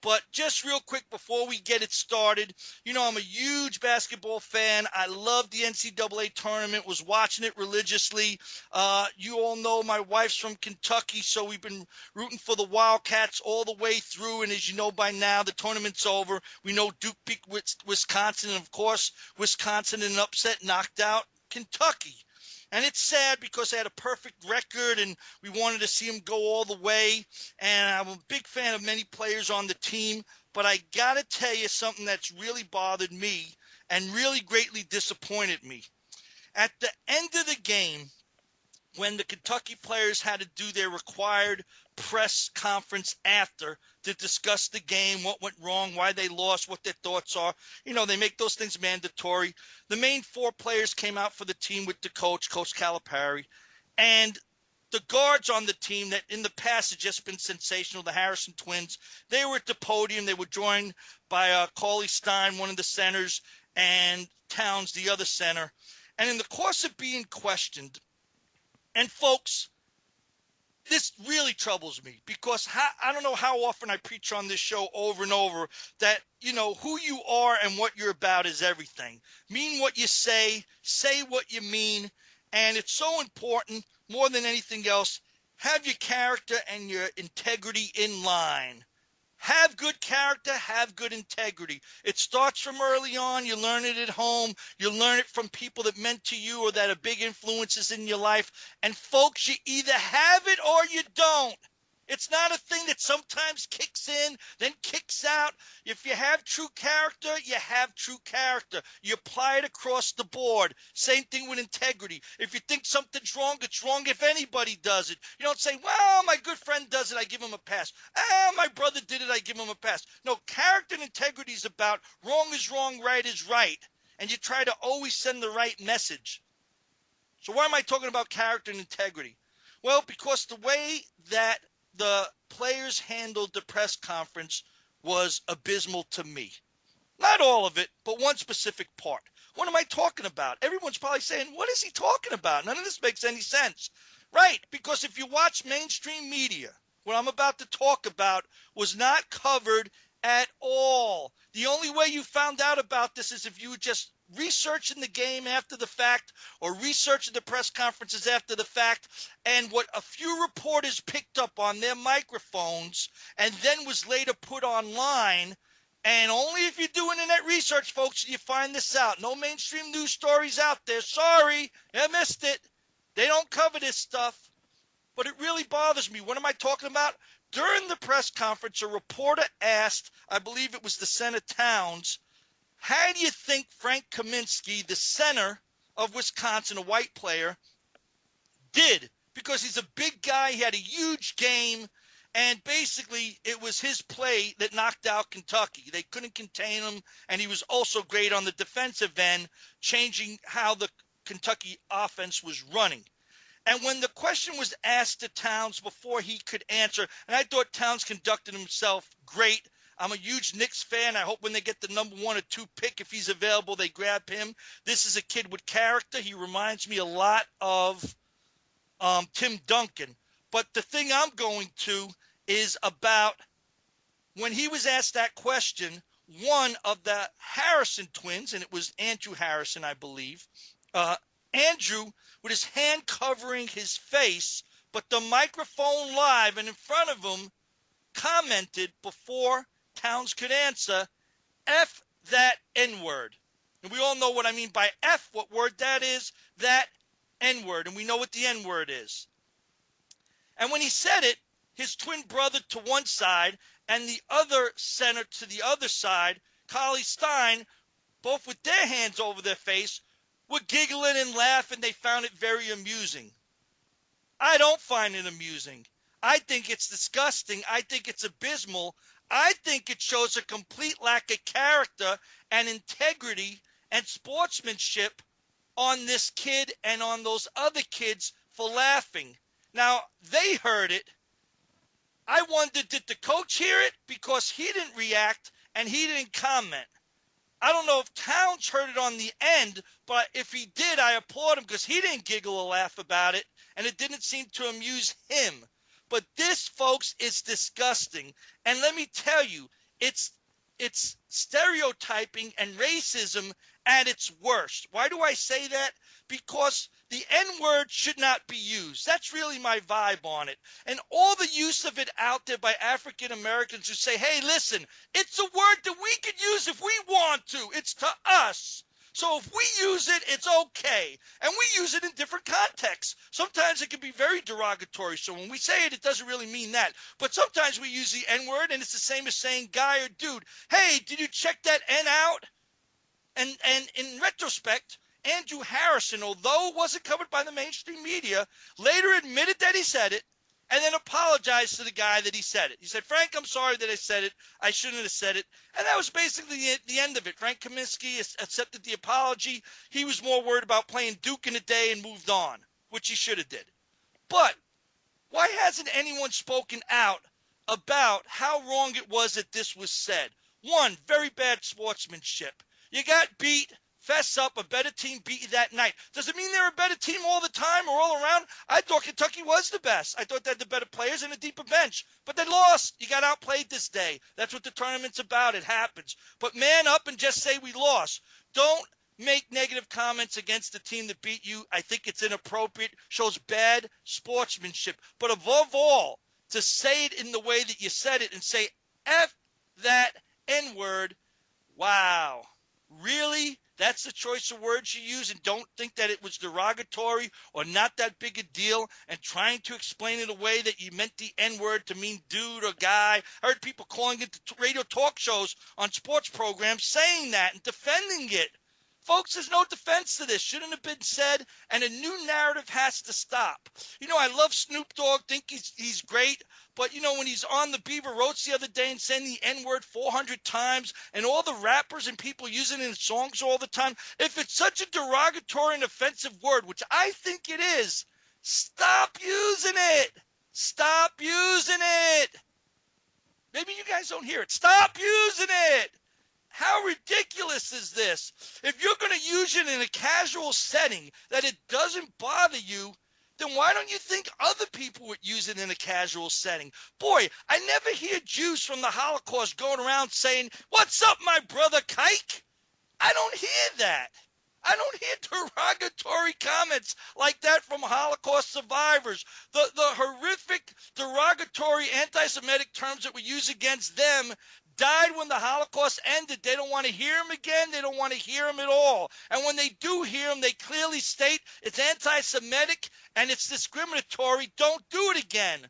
But just real quick before we get it started, you know, I'm a huge basketball fan. I love the NCAA tournament, was watching it religiously. You all know my wife's from Kentucky, so we've been rooting for the Wildcats all the way through. And as you know by now, the tournament's over. We know Duke beat Wisconsin, and of course, Wisconsin in an upset knocked out Kentucky. And it's sad because they had a perfect record and we wanted to see them go all the way. And I'm a big fan of many players on the team. But I got to tell you something that's really bothered me and really greatly disappointed me. At the end of the game, when the Kentucky players had to do their required press conference after to discuss the game, what went wrong, why they lost, what their thoughts are. You know, they make those things mandatory. The main four players came out for the team with the coach, Coach Calipari, and the guards on the team that in the past had just been sensational, the Harrison twins, they were at the podium. They were joined by Cauley Stein, one of the centers, and Towns, the other center. And in the course of being questioned, and folks, this really troubles me because I don't know how often I preach on this show over and over that, you know, who you are and what you're about is everything. Mean what you say what you mean, and it's so important, more than anything else, have your character and your integrity in line. Have good character, have good integrity. It starts from early on. You learn it at home. You learn it from people that meant to you or that are big influences in your life. And folks, you either have it or you don't. It's not a thing that sometimes kicks in, then kicks out. If you have true character, you have true character. You apply it across the board. Same thing with integrity. If you think something's wrong, it's wrong if anybody does it. You don't say, well, my good friend does it, I give him a pass. My brother did it, I give him a pass. No, character and integrity is about wrong is wrong, right is right. And you try to always send the right message. So why am I talking about character and integrity? Well, because the way that the players handled the press conference was abysmal to me. Not all of it, but one specific part. What am I talking about? Everyone's probably saying, what is he talking about? None of this makes any sense. Right, because if you watch mainstream media, what I'm about to talk about was not covered at all. The only way you found out about this is if you were just researching the game after the fact or researching the press conferences after the fact, and what a few reporters picked up on their microphones and then was later put online. And only if you do internet research, folks, you find this out. No mainstream news stories out there. Sorry, I missed it. They don't cover this stuff. But it really bothers me. What am I talking about? During the press conference, a reporter asked, I believe it was the center Towns, how do you think Frank Kaminsky, the center of Wisconsin, a white player, did? Because he's a big guy. He had a huge game. And basically, it was his play that knocked out Kentucky. They couldn't contain him. And he was also great on the defensive end, changing how the Kentucky offense was running. And when the question was asked to Towns before he could answer, and I thought Towns conducted himself great. I'm a huge Knicks fan. I hope when they get the number 1 or 2 pick, if he's available, they grab him. This is a kid with character. He reminds me a lot of Tim Duncan. But the thing I'm going to is about when he was asked that question, one of the Harrison twins, and it was Andrew Harrison, I believe, Andrew, with his hand covering his face, but the microphone live and in front of him, commented before Towns could answer, F that N-word. And we all know what I mean by F, what word that is, that N-word. And we know what the N-word is. And when he said it, his twin brother to one side and the other center to the other side, Cauley Stein, both with their hands over their face, were giggling and laughing. They found it very amusing. I don't find it amusing. I think it's disgusting. I think it's abysmal. I think it shows a complete lack of character and integrity and sportsmanship on this kid and on those other kids for laughing. Now, they heard it. I wondered, did the coach hear it? Because he didn't react and he didn't comment. I don't know if Towns heard it on the end, but if he did, I applaud him because he didn't giggle or laugh about it, and it didn't seem to amuse him. But this, folks, is disgusting. And let me tell you, It's stereotyping and racism at its worst. Why do I say that? Because the N-word should not be used. That's really my vibe on it. And all the use of it out there by African Americans who say, hey, listen, it's a word that we could use if we want to. It's to us. So if we use it, it's okay. And we use it in different contexts. Sometimes it can be very derogatory. So when we say it, it doesn't really mean that. But sometimes we use the N-word, and it's the same as saying guy or dude. Hey, did you check that N out? And in retrospect, Andrew Harrison, although it wasn't covered by the mainstream media, later admitted that he said it and then apologized to the guy that he said it. He said, Frank, I'm sorry that I said it. I shouldn't have said it. And that was basically the end of it. Frank Kaminsky accepted the apology. He was more worried about playing Duke in a day and moved on, which he should have did. But why hasn't anyone spoken out about how wrong it was that this was said? One, very bad sportsmanship. You got beat. Fess up, a better team beat you that night. Does it mean they're a better team all the time or all around? I thought Kentucky was the best. I thought they had the better players and a deeper bench. But they lost. You got outplayed this day. That's what the tournament's about. It happens. But man up and just say we lost. Don't make negative comments against the team that beat you. I think it's inappropriate. Shows bad sportsmanship. But above all, to say it in the way that you said it and say F that N-word, wow. Really? That's the choice of words you use, and don't think that it was derogatory or not that big a deal, and trying to explain it away that you meant the N-word to mean dude or guy. I heard people calling into radio talk shows on sports programs saying that and defending it. Folks, there's no defense to this. Shouldn't have been said, and a new narrative has to stop. You know, I love Snoop Dogg, think he's great, but, you know, when he's on the Beaver Roads the other day and saying the N-word 400 times, and all the rappers and people using it in songs all the time, if it's such a derogatory and offensive word, which I think it is, stop using it. Stop using it. Maybe you guys don't hear it. Stop using it. How ridiculous is this? If you're going to use it in a casual setting that it doesn't bother you, then why don't you think other people would use it in a casual setting? Boy, I never hear Jews from the Holocaust going around saying, "What's up, my brother Kike?" I don't hear that. I don't hear derogatory comments like that from Holocaust survivors. The horrific, derogatory, anti-Semitic terms that we use against them died when the Holocaust ended. They don't want to hear them again. They don't want to hear them at all. And when they do hear them, they clearly state it's anti-Semitic and it's discriminatory. Don't do it again.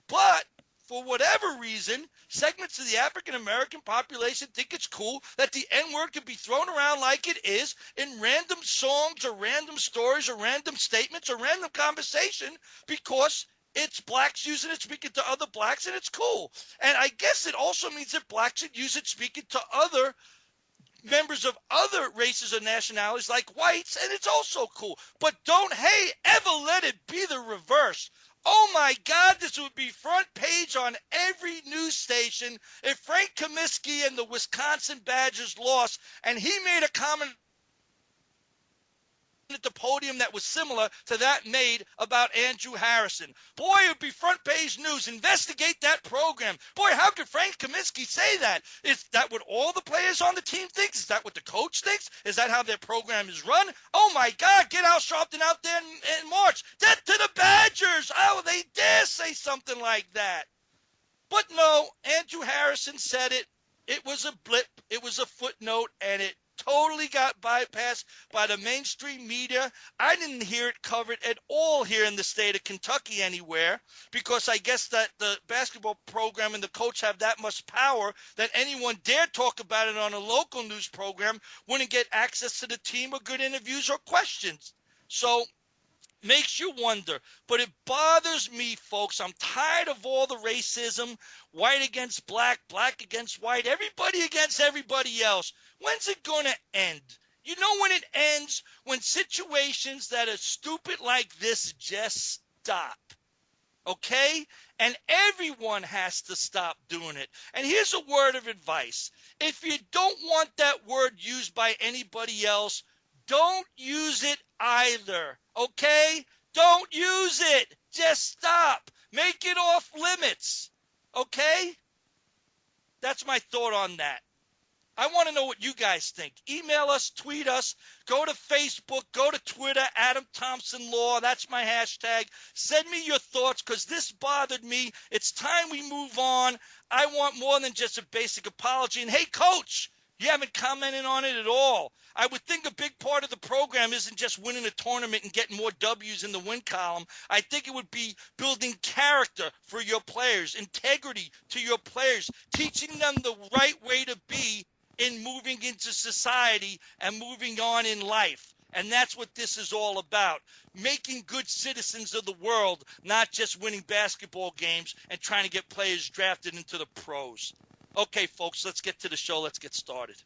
But for whatever reason, segments of the African-American population think it's cool that the N-word can be thrown around like it is in random songs or random stories or random statements or random conversation because it's blacks using it, speaking to other blacks, and it's cool. And I guess it also means that blacks should use it speaking to other members of other races or nationalities like whites, and it's also cool. But don't, hey, ever let it be the reverse. Oh, my God, this would be front page on every news station if Frank Kaminsky and the Wisconsin Badgers lost, and he made a comment at the podium that was similar to that made about Andrew Harrison. Boy, it would be front page news. Investigate that program. Boy, how could Frank Kaminsky say that? Is that what all the players on the team think? Is that what the coach thinks? Is that how their program is run? Oh, my God, get Al Sharpton out there in March. Death to the Badgers. Oh, they dare say something like that. But no, Andrew Harrison said it. It was a blip. It was a footnote, and it totally got bypassed by the mainstream media. I didn't hear it covered at all here in the state of Kentucky anywhere because I guess that the basketball program and the coach have that much power that anyone dare talk about it on a local news program wouldn't get access to the team or good interviews or questions. So makes you wonder, but it bothers me, folks. I'm tired of all the racism, white against black, black against white, everybody against everybody else. When's it going to end? You know when it ends? When situations that are stupid like this just stop. Okay? And everyone has to stop doing it. And here's a word of advice. If you don't want that word used by anybody else, don't use it either, okay? Don't use it. Just stop. Make it off limits, okay? That's my thought on that. I want to know what you guys think. Email us, tweet us, go to Facebook, go to Twitter, Adam Thompson Law. That's my hashtag. Send me your thoughts because this bothered me. It's time we move on. I want more than just a basic apology. And hey, Coach, you haven't commented on it at all. I would think a big part of the program isn't just winning a tournament and getting more W's in the win column. I think it would be building character for your players, integrity to your players, teaching them the right way to be in moving into society and moving on in life. And that's what this is all about, making good citizens of the world, not just winning basketball games and trying to get players drafted into the pros. Okay, folks, let's get to the show. Let's get started.